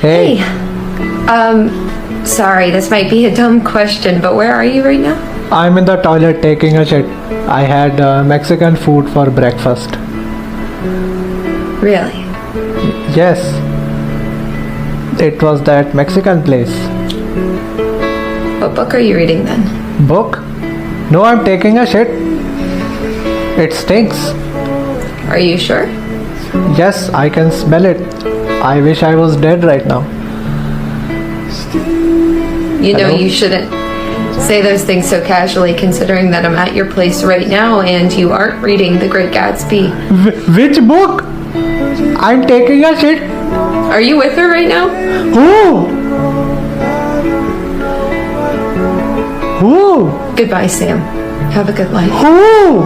Hey. Sorry, this might be a dumb question, but where are you right now? I'm in the toilet taking a shit. I had Mexican food for breakfast. Really? Yes. It was that Mexican place. What book are you reading then? Book? No, I'm taking a shit. It stinks. Are you sure? Yes, I can smell it. I wish I was dead right now. You know Hello? you shouldn't say those things so casually, considering that I'm at your place right now and you aren't reading The Great Gatsby. Which book? I'm taking a shit. Are you with her right now? Who? Who? Goodbye, Sam. Have a good life. Who?